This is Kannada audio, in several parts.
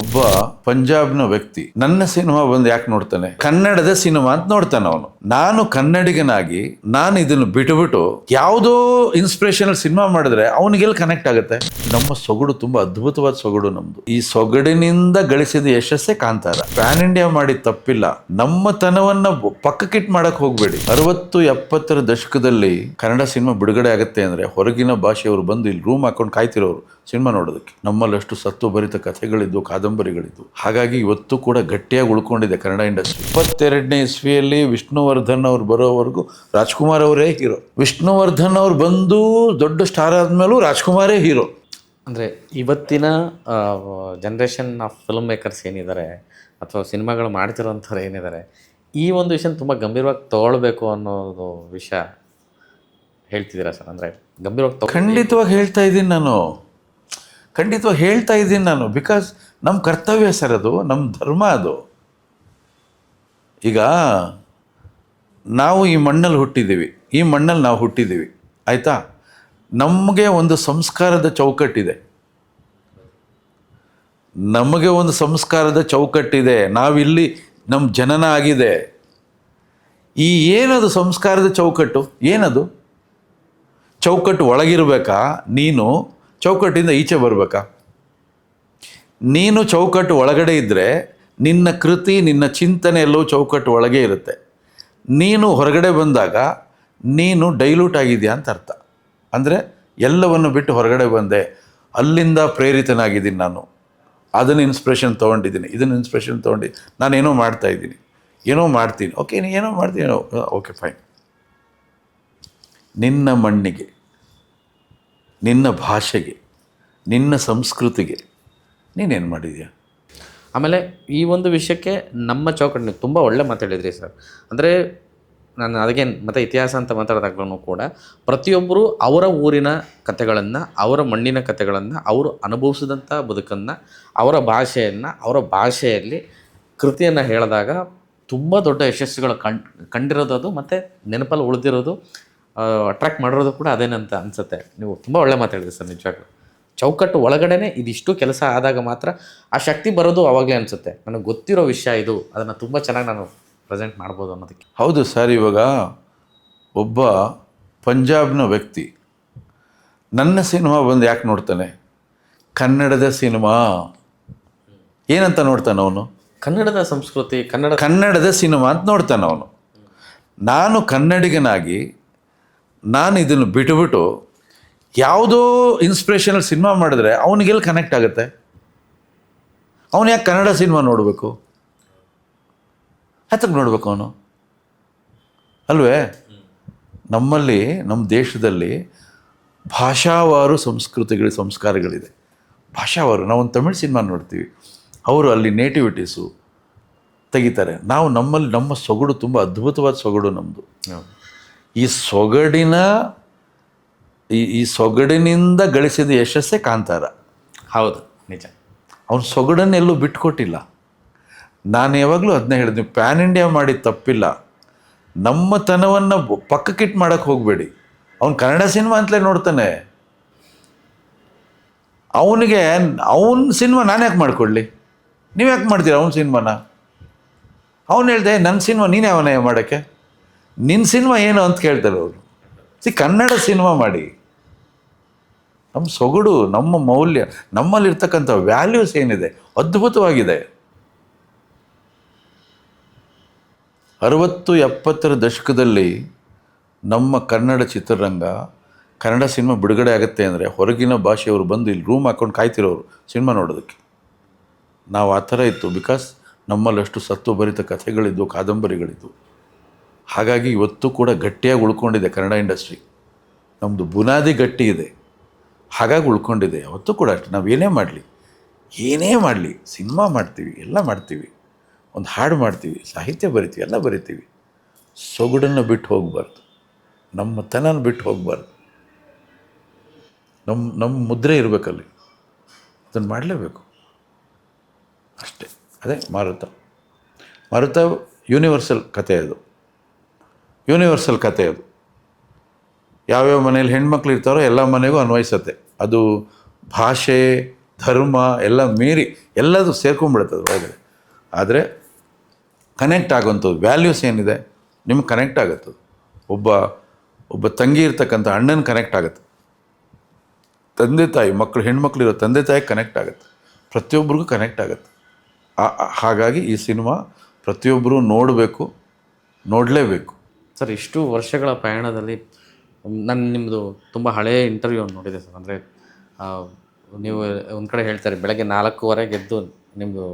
ಒಬ್ಬ ಪಂಜಾಬ್ನ ವ್ಯಕ್ತಿ ನನ್ನ ಸಿನಿಮಾ ಬಂದು ಯಾಕೆ ನೋಡ್ತಾನೆ, ಕನ್ನಡದ ಸಿನಿಮಾ ಅಂತ ನೋಡ್ತಾನೆ ಅವನು. ನಾನು ಕನ್ನಡಿಗನಾಗಿ ನಾನು ಇದನ್ನು ಬಿಟ್ಟುಬಿಟ್ಟು ಯಾವುದೋ ಇನ್ಸ್ಪಿರೇಷನಲ್ ಸಿನಿಮಾ ಮಾಡಿದ್ರೆ ಅವನಿಗೆಲ್ಲಿ ಕನೆಕ್ಟ್ ಆಗುತ್ತೆ. ನಮ್ಮ ಸೊಗಡು ತುಂಬಾ ಅದ್ಭುತವಾದ ಸೊಗಡು ನಮ್ದು. ಈ ಸೊಗಡಿನಿಂದ ಗಳಿಸಿದ ಯಶಸ್ಸೇ ಕಾಂತಾರ. ಪ್ಯಾನ್ ಇಂಡಿಯಾ ಮಾಡಿ ತಪ್ಪಿಲ್ಲ, ನಮ್ಮ ತನವನ್ನ ಪಕ್ಕಕ್ಕಿಟ್ ಮಾಡಕ್ ಹೋಗ್ಬೇಡಿ. 60-70 ದಶಕದಲ್ಲಿ ಕನ್ನಡ ಸಿನಿಮಾ ಬಿಡುಗಡೆ ಆಗುತ್ತೆ ಅಂದ್ರೆ ಹೊರಗಿನ ಭಾಷೆಯವರು ಬಂದು ಇಲ್ಲಿ ರೂಮ್ ಹಾಕೊಂಡು ಕಾಯ್ತಿರೋರು ಸಿನಿಮಾ ನೋಡೋದಕ್ಕೆ. ನಮ್ಮಲ್ಲಷ್ಟು ಸತ್ತು ಭರಿತ ಕಥೆಗಳಿದ್ದು, ಕಾದಂಬರಿಗಳಿದ್ದು. ಹಾಗಾಗಿ ಇವತ್ತು ಕೂಡ ಗಟ್ಟಿಯಾಗಿ ಉಳ್ಕೊಂಡಿದೆ ಕನ್ನಡ ಇಂಡಸ್ಟ್ರಿ. 22ನೇ ಇಸ್ವಿಯಲ್ಲಿ ವಿಷ್ಣುವರ್ಧನ್ ಅವ್ರು ಬರೋವರೆಗೂ ರಾಜ್ಕುಮಾರ್ ಅವರೇ ಹೀರೋ. ವಿಷ್ಣುವರ್ಧನ್ ಅವ್ರು ಬಂದು ದೊಡ್ಡ ಸ್ಟಾರ್ ಆದ್ಮೇಲೂ ರಾಜ್ಕುಮಾರೇ ಹೀರೋ. ಅಂದರೆ ಇವತ್ತಿನ ಜನ್ರೇಷನ್ ಆಫ್ ಫಿಲ್ಮ್ ಮೇಕರ್ಸ್ ಏನಿದ್ದಾರೆ ಅಥವಾ ಸಿನಿಮಾಗಳು ಮಾಡ್ತಿರೋಂಥವ್ರು ಏನಿದ್ದಾರೆ, ಈ ಒಂದು ವಿಷಯ ತುಂಬ ಗಂಭೀರವಾಗಿ ತೊಗೊಳ್ಬೇಕು ಅನ್ನೋದು ವಿಷಯ ಹೇಳ್ತಿದ್ದೀರಾ ಸರ್? ಅಂದರೆ ಗಂಭೀರವಾಗಿ ಖಂಡಿತವಾಗಿ ಹೇಳ್ತಾ ಇದ್ದೀನಿ ನಾನು. ಬಿಕಾಸ್ ನಮ್ಮ ಕರ್ತವ್ಯ ಸರ್, ಅದು ನಮ್ಮ ಧರ್ಮ. ಅದು ಈಗ ನಾವು ಈ ಮಣ್ಣಲ್ಲಿ ಹುಟ್ಟಿದ್ದೀವಿ, ಆಯಿತಾ? ನಮಗೆ ಒಂದು ಸಂಸ್ಕಾರದ ಚೌಕಟ್ಟಿದೆ. ನಾವಿಲ್ಲಿ ನಮ್ಮ ಜನನ ಆಗಿದೆ. ಈ ಏನದು ಸಂಸ್ಕಾರದ ಚೌಕಟ್ಟು? ಏನದು ಚೌಕಟ್ಟು? ಒಳಗಿರಬೇಕಾ? ನೀನು ಚೌಕಟ್ಟಿಂದ ಈಚೆ ಬರಬೇಕಾ? ನೀನು ಚೌಕಟ್ಟು ಒಳಗಡೆ ಇದ್ದರೆ ನಿನ್ನ ಕೃತಿ, ನಿನ್ನ ಚಿಂತನೆ ಎಲ್ಲವೂ ಚೌಕಟ್ಟು ಒಳಗೆ ಇರುತ್ತೆ. ನೀನು ಹೊರಗಡೆ ಬಂದಾಗ ನೀನು ಡೈಲ್ಯೂಟ್ ಆಗಿದೆಯಾ ಅಂತ ಅರ್ಥ. ಅಂದರೆ ಎಲ್ಲವನ್ನು ಬಿಟ್ಟು ಹೊರಗಡೆ ಬಂದೆ, ಅಲ್ಲಿಂದ ಪ್ರೇರಿತನಾಗಿದ್ದೀನಿ ನಾನು, ಅದನ್ನು ಇನ್ಸ್ಪಿರೇಷನ್ ತೊಗೊಂಡಿದ್ದೀನಿ, ಇದನ್ನು ಇನ್ಸ್ಪಿರೇಷನ್ ತೊಗೊಂಡು ನಾನೇನೋ ಮಾಡ್ತೀನಿ. ಓಕೆ, ನೀನು ಏನೋ ಮಾಡ್ತೀನಿ, ಓಕೆ ಫೈನ್. ನಿನ್ನ ಮಣ್ಣಿಗೆ, ನಿನ್ನ ಭಾಷೆಗೆ, ನಿನ್ನ ಸಂಸ್ಕೃತಿಗೆ ನೀನೇನು ಮಾಡಿದ್ಯಾ? ಆಮೇಲೆ ಈ ಒಂದು ವಿಷಯಕ್ಕೆ ನಮ್ಮ ಚೌಕಟ್ಟು ತುಂಬ ಒಳ್ಳೆ ಮಾತಾಡಿದ್ರಿ ಸರ್. ಅಂದರೆ ನಾನು ಅದಕ್ಕೆ ಮತ್ತು ಇತಿಹಾಸ ಅಂತ ಮಾತಾಡಿದಾಗಲೂ ಕೂಡ ಪ್ರತಿಯೊಬ್ಬರು ಅವರ ಊರಿನ ಕಥೆಗಳನ್ನು, ಅವರ ಮಣ್ಣಿನ ಕಥೆಗಳನ್ನು, ಅವರು ಅನುಭವಿಸಿದಂಥ ಬದುಕನ್ನು, ಅವರ ಭಾಷೆಯಲ್ಲಿ ಕೃತಿಯನ್ನು ಹೇಳಿದಾಗ ತುಂಬ ದೊಡ್ಡ ಯಶಸ್ಸುಗಳು ಕಂಡಿರೋದು ಅದು, ಮತ್ತು ನೆನಪಲ್ಲಿ ಉಳಿದಿರೋದು, ಅಟ್ರ್ಯಾಕ್ಟ್ ಮಾಡಿರೋದು ಕೂಡ ಅದೇನಂತ ಅನಿಸುತ್ತೆ. ನೀವು ತುಂಬ ಒಳ್ಳೆ ಮಾತಾಡಿದ್ರಿ ಸರ್. ನಿಜವಾಗ್ಲೂ ಚೌಕಟ್ಟು ಒಳಗಡೆ ಇದಿಷ್ಟು ಕೆಲಸ ಆದಾಗ ಮಾತ್ರ ಆ ಶಕ್ತಿ ಬರೋದು ಆವಾಗಲೇ ಅನಿಸುತ್ತೆ. ನನಗೆ ಗೊತ್ತಿರೋ ವಿಷಯ ಇದು, ಅದನ್ನು ತುಂಬ ಚೆನ್ನಾಗಿ ನಾನು ಪ್ರೆಸೆಂಟ್ ಮಾಡ್ಬೋದು ಅನ್ನೋದಕ್ಕೆ. ಹೌದು ಸರ್. ಇವಾಗ ಒಬ್ಬ ಪಂಜಾಬ್ನ ವ್ಯಕ್ತಿ ನನ್ನ ಸಿನಿಮಾ ಬಂದು ಯಾಕೆ ನೋಡ್ತಾನೆ, ಕನ್ನಡದ ಸಿನಿಮಾ ಏನಂತ ನೋಡ್ತಾನೆ ಅವನು? ಕನ್ನಡದ ಸಂಸ್ಕೃತಿ, ಕನ್ನಡದ ಸಿನಿಮಾ ಅಂತ ನೋಡ್ತಾನೆ ಅವನು. ನಾನು ಕನ್ನಡಿಗನಾಗಿ ನಾನು ಇದನ್ನು ಬಿಟ್ಟುಬಿಟ್ಟು ಯಾವುದೋ ಇನ್ಸ್ಪಿರೇಷನಲ್ ಸಿನಿಮಾ ಮಾಡಿದ್ರೆ ಅವನಿಗೆಲ್ಲಿ ಕನೆಕ್ಟ್ ಆಗುತ್ತೆ. ಅವನು ಯಾಕೆ ಕನ್ನಡ ಸಿನಿಮಾ ನೋಡಬೇಕು? ಹತ್ತಕ್ಕೆ ನೋಡಬೇಕು ಅವನು, ಅಲ್ವೇ? ನಮ್ಮ ದೇಶದಲ್ಲಿ ಭಾಷಾವಾರು ಸಂಸ್ಕಾರಗಳಿದೆ. ಭಾಷಾವಾರು ನಾವೊಂದು ತಮಿಳ್ ಸಿನಿಮಾ ನೋಡ್ತೀವಿ, ಅವರು ಅಲ್ಲಿ ನೇಟಿವಿಟೀಸು ತೆಗಿತಾರೆ. ನಮ್ಮ ಸೊಗಡು ತುಂಬ ಅದ್ಭುತವಾದ ಸೊಗಡು ನಮ್ಮದು. ಈ ಸೊಗಡಿನಿಂದ ಗಳಿಸಿದ ಯಶಸ್ಸೇ ಕಾಂತಾರ. ಹೌದು, ನಿಜ. ಅವನ ಸೊಗಡನ್ನು ಎಲ್ಲೂ ಬಿಟ್ಕೊಟ್ಟಿಲ್ಲ. ನಾನು ಯಾವಾಗಲೂ ಅದನ್ನೇ ಹೇಳಿದ್ವಿ, ಪ್ಯಾನ್ ಇಂಡಿಯಾ ಮಾಡಿ ತಪ್ಪಿಲ್ಲ, ನಮ್ಮ ತನವನ್ನು ಪಕ್ಕಕ್ಕಿಟ್ ಮಾಡಕ್ಕೆ ಹೋಗಬೇಡಿ. ಅವನು ಕನ್ನಡ ಸಿನಿಮಾ ಅಂತಲೇ ನೋಡ್ತಾನೆ. ಅವನ ಸಿನಿಮಾ ನಾನು ಯಾಕೆ ಮಾಡಿಕೊಡ್ಲಿ? ನೀವು ಯಾಕೆ ಮಾಡ್ತೀರ ಅವನ ಸಿನಿಮಾನ? ಅವನು ಹೇಳ್ದೆ ನನ್ನ ಸಿನಿಮಾ ನೀನು ಯಾವನ ಮಾಡೋಕ್ಕೆ, ನಿನ್ನ ಸಿನಿಮಾ ಏನು ಅಂತ ಕೇಳ್ತಾರೆ ಅವರು. ಕನ್ನಡ ಸಿನಿಮಾ ಮಾಡಿ. ನಮ್ಮ ಸೊಗಡು, ನಮ್ಮ ಮೌಲ್ಯ, ನಮ್ಮಲ್ಲಿರ್ತಕ್ಕಂಥ ವ್ಯಾಲ್ಯೂಸ್ ಏನಿದೆ ಅದ್ಭುತವಾಗಿದೆ. 60-70 ದಶಕದಲ್ಲಿ ನಮ್ಮ ಕನ್ನಡ ಚಿತ್ರರಂಗ, ಕನ್ನಡ ಸಿನಿಮಾ ಬಿಡುಗಡೆ ಆಗುತ್ತೆ ಅಂದರೆ ಹೊರಗಿನ ಭಾಷೆಯವರು ಬಂದು ಇಲ್ಲಿ ರೂಮ್ ಹಾಕೊಂಡು ಕಾಯ್ತಿರೋರು ಸಿನಿಮಾ ನೋಡೋದಕ್ಕೆ. ನಾವು ಆ ಥರ ಇತ್ತು. ಬಿಕಾಸ್ ನಮ್ಮಲ್ಲಷ್ಟು ಸತ್ತು ಭರಿತ ಕಥೆಗಳಿದ್ದು, ಕಾದಂಬರಿಗಳಿದ್ದು. ಹಾಗಾಗಿ ಇವತ್ತು ಕೂಡ ಗಟ್ಟಿಯಾಗಿ ಉಳ್ಕೊಂಡಿದೆ ಕನ್ನಡ ಇಂಡಸ್ಟ್ರಿ. ನಮ್ಮದು ಬುನಾದಿ ಗಟ್ಟಿ ಇದೆ, ಹಾಗಾಗಿ ಉಳ್ಕೊಂಡಿದೆ. ಯಾವತ್ತೂ ಕೂಡ ಅಷ್ಟೆ. ನಾವು ಏನೇ ಮಾಡಲಿ, ಸಿನಿಮಾ ಮಾಡ್ತೀವಿ, ಎಲ್ಲ ಮಾಡ್ತೀವಿ, ಒಂದು ಹಾಡು ಮಾಡ್ತೀವಿ, ಸಾಹಿತ್ಯ ಬರಿತೀವಿ, ಎಲ್ಲ ಬರಿತೀವಿ. ಸೊಗಡನ್ನು ಬಿಟ್ಟು ಹೋಗಬಾರ್ದು, ನಮ್ಮ ತನನ ಬಿಟ್ಟು ಹೋಗಬಾರ್ದು. ನಮ್ಮ ಮುದ್ರೆ ಇರಬೇಕಲ್ಲಿ, ಅದನ್ನು ಮಾಡಲೇಬೇಕು ಅಷ್ಟೇ. ಅದೇ ಮಾರುತ ಯೂನಿವರ್ಸಲ್ ಕಥೆ ಅದು. ಯಾವ್ಯಾವ ಮನೇಲಿ ಹೆಣ್ಮಕ್ಳು ಇರ್ತಾರೋ ಎಲ್ಲ ಮನೆಗೂ ಅನ್ವಯಿಸತ್ತೆ ಅದು. ಭಾಷೆ, ಧರ್ಮ ಎಲ್ಲ ಮೀರಿ ಎಲ್ಲದು ಸೇರ್ಕೊಂಡ್ಬಿಡುತ್ತದೆ ಒಳಗಡೆ. ಆದರೆ ಕನೆಕ್ಟ್ ಆಗೋಂಥದ್ದು ವ್ಯಾಲ್ಯೂಸ್ ಏನಿದೆ ನಿಮ್ಗೆ ಕನೆಕ್ಟ್ ಆಗುತ್ತದೆ. ಒಬ್ಬ ತಂಗಿ ಇರ್ತಕ್ಕಂಥ ಅಣ್ಣನ ಕನೆಕ್ಟ್ ಆಗುತ್ತೆ, ತಂದೆ ತಾಯಿ ಮಕ್ಕಳು ಹೆಣ್ಮಕ್ಳಿರೋ ತಂದೆ ತಾಯಿ ಕನೆಕ್ಟ್ ಆಗುತ್ತೆ, ಪ್ರತಿಯೊಬ್ಬರಿಗೂ ಕನೆಕ್ಟ್ ಆಗುತ್ತೆ. ಹಾಗಾಗಿ ಈ ಸಿನಿಮಾ ಪ್ರತಿಯೊಬ್ಬರೂ ನೋಡಬೇಕು, ನೋಡಲೇಬೇಕು. ಸರ್, ಇಷ್ಟು ವರ್ಷಗಳ ಪಯಣದಲ್ಲಿ ನಾನು ನಿಮ್ಮದು ತುಂಬ ಹಳೆಯ ಇಂಟರ್ವ್ಯೂ ನೋಡಿದೆ ಸರ್. ಅಂದರೆ ನೀವು ಒಂದು ಕಡೆ ಹೇಳ್ತಾರೆ ಬೆಳಗ್ಗೆ 4:15 ಎದ್ದು ನಿಮ್ಮದು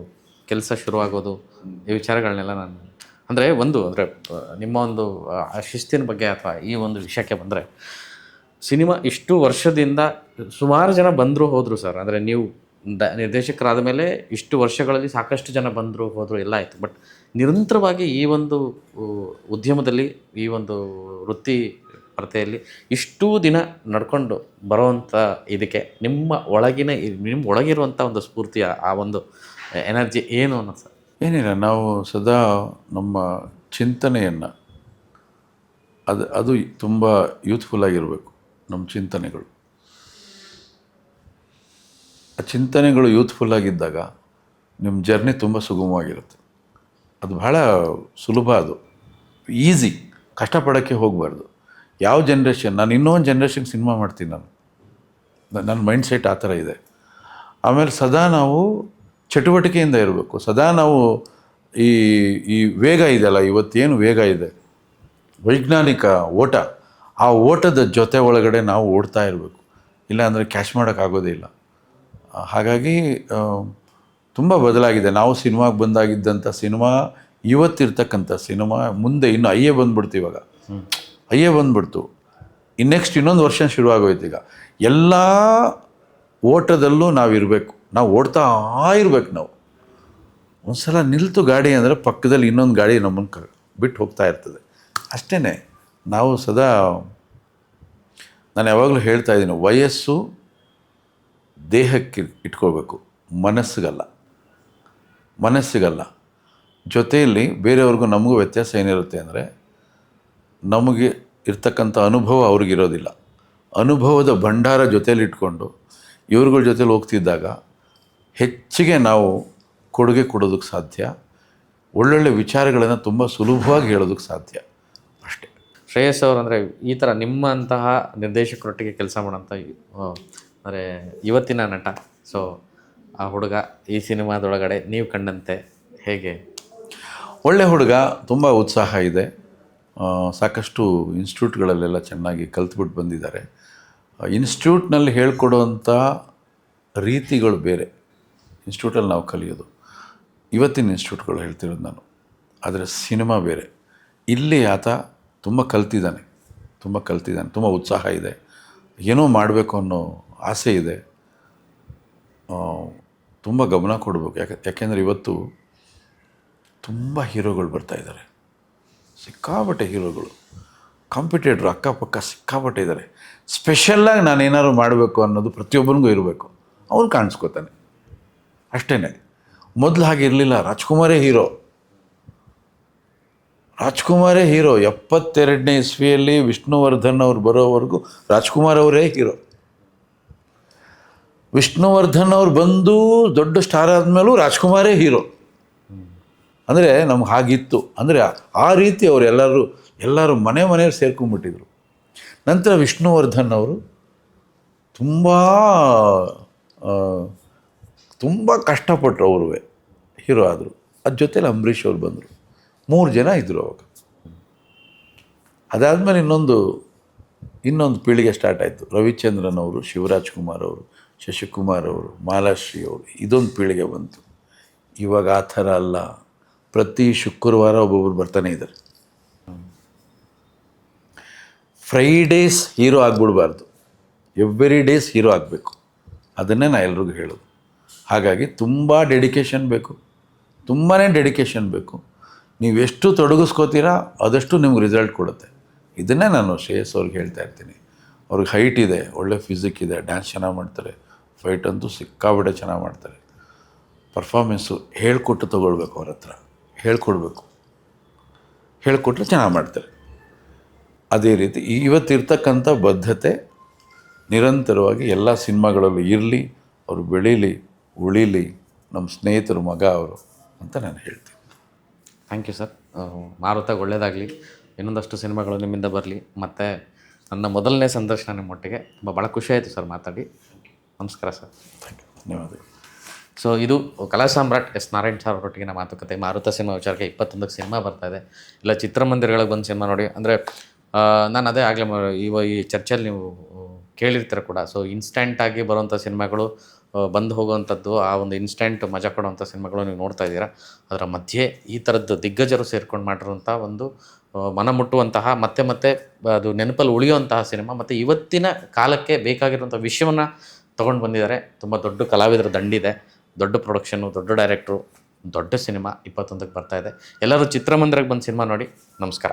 ಕೆಲಸ ಶುರುವಾಗೋದು, ಈ ವಿಚಾರಗಳನ್ನೆಲ್ಲ ನಾನು ಅಂದರೆ ನಿಮ್ಮ ಒಂದು ಶಿಸ್ತಿನ ಬಗ್ಗೆ ಅಥವಾ ಈ ಒಂದು ವಿಷಯಕ್ಕೆ ಬಂದರೆ, ಸಿನಿಮಾ ಇಷ್ಟು ವರ್ಷದಿಂದ ಸುಮಾರು ಜನ ಬಂದರು ಹೋದರು ಸರ್. ಅಂದರೆ ನೀವು ನಿರ್ದೇಶಕರಾದ ಮೇಲೆ ಇಷ್ಟು ವರ್ಷಗಳಲ್ಲಿ ಸಾಕಷ್ಟು ಜನ ಬಂದರು ಹೋದರು ಎಲ್ಲ ಆಯಿತು. ಬಟ್ ನಿರಂತರವಾಗಿ ಈ ಒಂದು ಉದ್ಯಮದಲ್ಲಿ, ಈ ಒಂದು ವೃತ್ತಿ ಪರತೆಯಲ್ಲಿ ಇಷ್ಟೂ ದಿನ ನಡ್ಕೊಂಡು ಬರೋವಂಥ ಇದಕ್ಕೆ ನಿಮ್ಮ ಒಳಗಿರುವಂಥ ಒಂದು ಸ್ಫೂರ್ತಿಯ ಆ ಒಂದು ಎನರ್ಜಿ ಏನು ಅನ್ನೋದು ಸರ್? ಏನಿಲ್ಲ, ನಾವು ಸದಾ ನಮ್ಮ ಚಿಂತನೆಯನ್ನು ಅದು ತುಂಬ ಯೂತ್ಫುಲ್ಲಾಗಿರಬೇಕು. ನಮ್ಮ ಚಿಂತನೆಗಳು ಆ ಚಿಂತನೆಗಳು ಯೂತ್ಫುಲ್ಲಾಗಿದ್ದಾಗ ನಿಮ್ಮ ಜರ್ನಿ ತುಂಬ ಸುಗಮವಾಗಿರುತ್ತೆ. ಅದು ಬಹಳ ಸುಲಭ, ಅದು ಈಸಿ, ಕಷ್ಟಪಡೋಕ್ಕೆ ಹೋಗಬಾರ್ದು. ಯಾವ ಜನ್ರೇಷನ್, ನಾನು ಇನ್ನೊಂದು ಜನ್ರೇಷನ್ ಸಿನಿಮಾ ಮಾಡ್ತೀನಿ, ನನ್ನ ಮೈಂಡ್ಸೆಟ್ ಆ ಥರ ಇದೆ. ಆಮೇಲೆ ಸದಾ ನಾವು ಚಟುವಟಿಕೆಯಿಂದ ಇರಬೇಕು. ಸದಾ ನಾವು ಈ ವೇಗ ಇದೆಯಲ್ಲ, ಇವತ್ತೇನು ವೇಗ ಇದೆ, ವೈಜ್ಞಾನಿಕ ಓಟ, ಆ ಓಟದ ಜೊತೆ ಒಳಗಡೆ ನಾವು ಓಡ್ತಾ ಇರಬೇಕು. ಇಲ್ಲಾಂದರೆ ಕ್ಯಾಚ್ ಮಾಡೋಕ್ಕಾಗೋದೇ ಇಲ್ಲ. ಹಾಗಾಗಿ ತುಂಬ ಬದಲಾಗಿದೆ. ನಾವು ಸಿನಿಮಾಗೆ ಬಂದಾಗಿದ್ದಂಥ ಸಿನಿಮಾ, ಇವತ್ತಿರ್ತಕ್ಕಂಥ ಸಿನಿಮಾ ಮುಂದೆ ಇನ್ನು ಅಯ್ಯೇ ಬಂದ್ಬಿಡ್ತು. ಇವಾಗ ಅಯ್ಯೇ ಬಂದ್ಬಿಡ್ತು. ನೆಕ್ಸ್ಟ್ ಇನ್ನೊಂದು ವರ್ಷ ಶುರುವಾಗೋಯ್ತು. ಈಗ ಎಲ್ಲ ಓಟದಲ್ಲೂ ನಾವು ಇರಬೇಕು, ನಾವು ಓಡ್ತಾ ಇರಬೇಕು. ನಾವು ಒಂದು ಸಲ ನಿಲ್ತು ಗಾಡಿ ಅಂದರೆ ಪಕ್ಕದಲ್ಲಿ ಇನ್ನೊಂದು ಗಾಡಿ ನಮ್ಮನ್ನು ಬಿಟ್ಟು ಹೋಗ್ತಾ ಇರ್ತದೆ. ಅಷ್ಟೇ ನಾವು ಸದಾ, ನಾನು ಯಾವಾಗಲೂ ಹೇಳ್ತಾ ಇದ್ದೀನಿ, ವಯಸ್ಸು ದೇಹಕ್ಕೆ ಇಟ್ಕೋಬೇಕು, ಮನಸ್ಸಿಗಲ್ಲ. ಜೊತೆಯಲ್ಲಿ ಬೇರೆಯವ್ರಿಗೂ ನಮಗೂ ವ್ಯತ್ಯಾಸ ಏನಿರುತ್ತೆ ಅಂದರೆ, ನಮಗೆ ಇರ್ತಕ್ಕಂಥ ಅನುಭವ ಅವ್ರಿಗಿರೋದಿಲ್ಲ. ಅನುಭವದ ಭಂಡಾರ ಜೊತೇಲಿ ಇಟ್ಕೊಂಡು ಇವ್ರುಗಳ ಜೊತೇಲಿ ಹೋಗ್ತಿದ್ದಾಗ ಹೆಚ್ಚಿಗೆ ನಾವು ಕೊಡುಗೆ ಕೊಡೋದಕ್ಕೆ ಸಾಧ್ಯ. ಒಳ್ಳೊಳ್ಳೆ ವಿಚಾರಗಳನ್ನು ತುಂಬ ಸುಲಭವಾಗಿ ಹೇಳೋದಕ್ಕೆ ಸಾಧ್ಯ. ಅಷ್ಟೇ. ಶ್ರೇಯಸ್ ಅವರು ಅಂದರೆ ಈ ಥರ ನಿಮ್ಮಂತಹ ನಿರ್ದೇಶಕರೊಟ್ಟಿಗೆ ಕೆಲಸ ಮಾಡೋಂಥ ಅಂದರೆ ಇವತ್ತಿನ ನಟ, ಸೊ ಆ ಹುಡುಗ ಈ ಸಿನಿಮಾದೊಳಗಡೆ ನೀವು ಕಂಡಂತೆ ಹೇಗೆ? ಒಳ್ಳೆ ಹುಡುಗ, ತುಂಬ ಉತ್ಸಾಹ ಇದೆ. ಸಾಕಷ್ಟು ಇನ್ಸ್ಟಿಟ್ಯೂಟ್ಗಳಲ್ಲೆಲ್ಲ ಚೆನ್ನಾಗಿ ಕಲ್ತ್ಬಿಟ್ಟು ಬಂದಿದ್ದಾರೆ. ಇನ್ಸ್ಟಿಟ್ಯೂಟ್ನಲ್ಲಿ ಹೇಳ್ಕೊಡೋವಂಥ ರೀತಿಗಳು ಬೇರೆ, ಇನ್ಸ್ಟಿಟ್ಯೂಟಲ್ಲಿ ನಾವು ಕಲಿಯೋದು. ಇವತ್ತಿನ ಇನ್ಸ್ಟಿಟ್ಯೂಟ್ಗಳು ಹೇಳ್ತಿರೋದು ನಾನು. ಆದರೆ ಸಿನಿಮಾ ಬೇರೆ. ಇಲ್ಲಿ ಆತ ತುಂಬ ಕಲ್ತಿದ್ದಾನೆ, ತುಂಬ ಉತ್ಸಾಹ ಇದೆ, ಏನೋ ಮಾಡಬೇಕು ಅನ್ನೋ ಆಸೆ ಇದೆ. ತುಂಬ ಗಮನ ಕೊಡಬೇಕು. ಯಾಕೆಂದರೆ ಇವತ್ತು ತುಂಬ ಹೀರೋಗಳು ಬರ್ತಾಯಿದ್ದಾರೆ, ಸಿಕ್ಕಾಪಟ್ಟೆ ಹೀರೋಗಳು, ಕಾಂಪಿಟೇಟ್ರು ಅಕ್ಕಪಕ್ಕ ಸಿಕ್ಕಾಪಟ್ಟೆ ಇದ್ದಾರೆ. ಸ್ಪೆಷಲ್ಲಾಗಿ ನಾನೇನಾದ್ರು ಮಾಡಬೇಕು ಅನ್ನೋದು ಪ್ರತಿಯೊಬ್ಬನಿಗೂ ಇರಬೇಕು. ಅವ್ನು ಕಾಣಿಸ್ಕೋತಾನೆ ಅಷ್ಟೇ. ಮೊದಲು ಹಾಗೆ ಇರಲಿಲ್ಲ. ರಾಜ್ಕುಮಾರೇ ಹೀರೋ. 72ನೇ ಇಸ್ವಿಯಲ್ಲಿ ವಿಷ್ಣುವರ್ಧನ್ ಅವ್ರು ಬರೋವರೆಗೂ ರಾಜ್ಕುಮಾರ್ ಅವರೇ ಹೀರೋ. ವಿಷ್ಣುವರ್ಧನ್ ಅವ್ರು ಬಂದು ದೊಡ್ಡ ಸ್ಟಾರ್ ಆದಮೇಲೂ ರಾಜ್ಕುಮಾರೇ ಹೀರೋ. ಅಂದರೆ ನಮ್ಗೆ ಹಾಗಿತ್ತು. ಅಂದರೆ ಆ ರೀತಿ ಅವರು ಎಲ್ಲರೂ ಮನೆಯಲ್ಲಿ ಸೇರ್ಕೊಂಡ್ಬಿಟ್ಟಿದ್ರು. ನಂತರ ವಿಷ್ಣುವರ್ಧನ್ ಅವರು ತುಂಬ ಕಷ್ಟಪಟ್ಟರು, ಅವರು ಹೀರೋ ಆದರು. ಅದ್ರ ಜೊತೆಲಿ ಅಂಬರೀಷ್ ಅವ್ರು ಬಂದರು. 3 ಜನ ಇದ್ದರು ಅವಾಗ. ಅದಾದಮೇಲೆ ಇನ್ನೊಂದು ಪೀಳಿಗೆ ಸ್ಟಾರ್ಟ್ ಆಯಿತು. ರವಿಚಂದ್ರನ್ ಅವರು, ಶಿವರಾಜ್ ಕುಮಾರ್ ಅವರು, ಶಶಿಕುಮಾರ್ ಅವರು, ಮಾಲಾಶ್ರೀ ಅವರು, ಇದೊಂದು ಪೀಳಿಗೆ ಬಂತು. ಇವಾಗ ಆ ಥರ ಅಲ್ಲ. ಪ್ರತಿ ಶುಕ್ರವಾರ ಒಬ್ಬೊಬ್ಬರು ಬರ್ತಾನೆ ಇದ್ದಾರೆ. ಫ್ರೈಡೇಸ್ ಹೀರೋ ಆಗಿಬಿಡ್ಬಾರ್ದು, ಎವ್ರಿ ಡೇಸ್ ಹೀರೋ ಆಗಬೇಕು. ಅದನ್ನೇ ನಾನು ಎಲ್ರಿಗೂ ಹೇಳೋದು. ಹಾಗಾಗಿ ತುಂಬ ಡೆಡಿಕೇಶನ್ ಬೇಕು, ತುಂಬಾ ಡೆಡಿಕೇಶನ್ ಬೇಕು. ನೀವು ಎಷ್ಟು ತೊಡಗಿಸ್ಕೋತೀರಾ ಅದಷ್ಟು ನಿಮ್ಗೆ ರಿಸಲ್ಟ್ ಕೊಡುತ್ತೆ. ಇದನ್ನೇ ನಾನು ಶ್ರೇಯಸ್ ಅವ್ರಿಗೆ ಹೇಳ್ತಾ ಇರ್ತೀನಿ. ಅವ್ರಿಗೆ ಹೈಟ್ ಇದೆ, ಒಳ್ಳೆ ಫಿಸಿಕ್ ಇದೆ, ಡ್ಯಾನ್ಸ್ ಚೆನ್ನಾಗಿ ಮಾಡ್ತಾರೆ, ಫೈಟ್ ಅಂತೂ ಸಿಕ್ಕಾಬಿಟ್ಟೆ ಚೆನ್ನಾಗಿ ಮಾಡ್ತಾರೆ. ಪರ್ಫಾರ್ಮೆನ್ಸು ಹೇಳ್ಕೊಟ್ಟು ತೊಗೊಳ್ಬೇಕು, ಅವ್ರ ಹತ್ರ ಹೇಳ್ಕೊಟ್ರೆ ಚೆನ್ನಾಗಿ ಮಾಡ್ತಾರೆ. ಅದೇ ರೀತಿ ಇವತ್ತಿರ್ತಕ್ಕಂಥ ಬದ್ಧತೆ ನಿರಂತರವಾಗಿ ಎಲ್ಲ ಸಿನಿಮಾಗಳಲ್ಲೂ ಇರಲಿ, ಅವರು ಬೆಳೀಲಿ, ಉಳೀಲಿ, ನಮ್ಮ ಸ್ನೇಹಿತರು ಮಗ ಅವರು ಅಂತ ನಾನು ಹೇಳ್ತೀನಿ. Thank you sir. ಮಾರುತಾಗ ಒಳ್ಳೆಯದಾಗಲಿ, ಇನ್ನೊಂದಷ್ಟು ಸಿನಿಮಾಗಳು ನಿಮ್ಮಿಂದ ಬರಲಿ. ಮತ್ತು ನನ್ನ ಮೊದಲನೇ ಸಂದರ್ಶನ ನಿಮ್ಮೊಟ್ಟಿಗೆ ಭಾಳ ಖುಷಿ ಆಯಿತು ಸರ್ ಮಾತಾಡಿ. ನಮಸ್ಕಾರ ಸರ್. ಥ್ಯಾಂಕ್ ಯು, ಧನ್ಯವಾದಗಳು. ಸೊ ಇದು ಕಲಾ ಸಾಮ್ರಾಟ್ ಎಸ್ ನಾರಾಯಣ್ ಸರ್ ಅವರೊಟ್ಟಿಗಿನ ಮಾತುಕತೆ. ಮಾರುತ ಸಿನಿಮಾ ವಿಚಾರಕ್ಕೆ 21ಕ್ಕೆ ಸಿನಿಮಾ ಬರ್ತಾಯಿದೆ. ಇಲ್ಲ ಚಿತ್ರಮಂದಿರಗಳಿಗೆ ಬಂದು ಸಿನಿಮಾ ನೋಡಿ. ಅಂದರೆ ನಾನು ಅದೇ ಆಗಲೇ ಈ ಚರ್ಚೆಯಲ್ಲಿ ನೀವು ಕೇಳಿರ್ತೀರ ಕೂಡ. ಸೊ ಇನ್ಸ್ಟೆಂಟಾಗಿ ಬರುವಂಥ ಸಿನಿಮಾಗಳು, ಬಂದು ಹೋಗುವಂಥದ್ದು, ಆ ಒಂದು ಇನ್ಸ್ಟೆಂಟ್ ಮಜಾ ಕೊಡುವಂಥ ಸಿನಿಮಾಗಳು ನೀವು ನೋಡ್ತಾ ಇದ್ದೀರಾ. ಅದರ ಮಧ್ಯೆ ಈ ಥರದ್ದು ದಿಗ್ಗಜರು ಸೇರ್ಕೊಂಡು ಮಾಡಿರುವಂಥ ಒಂದು ಮನ ಮುಟ್ಟುವಂತಹ ಮತ್ತೆ ಅದು ನೆನಪಲ್ಲಿ ಉಳಿಯುವಂತಹ ಸಿನಿಮಾ, ಮತ್ತು ಇವತ್ತಿನ ಕಾಲಕ್ಕೆ ಬೇಕಾಗಿರುವಂಥ ವಿಷಯವನ್ನು ತೊಗೊಂಡು ಬಂದಿದ್ದಾರೆ. ತುಂಬ ದೊಡ್ಡ ಕಲಾವಿದರ ದಂಡಿದೆ, ದೊಡ್ಡ ಪ್ರೊಡಕ್ಷನ್ನು, ದೊಡ್ಡ ಡೈರೆಕ್ಟ್ರು, ದೊಡ್ಡ ಸಿನಿಮಾ 21ಕ್ಕೆ ಬರ್ತಾಯಿದೆ. ಎಲ್ಲರೂ ಚಿತ್ರಮಂದಿರಕ್ಕೆ ಬಂದು ಸಿನಿಮಾ ನೋಡಿ. ನಮಸ್ಕಾರ.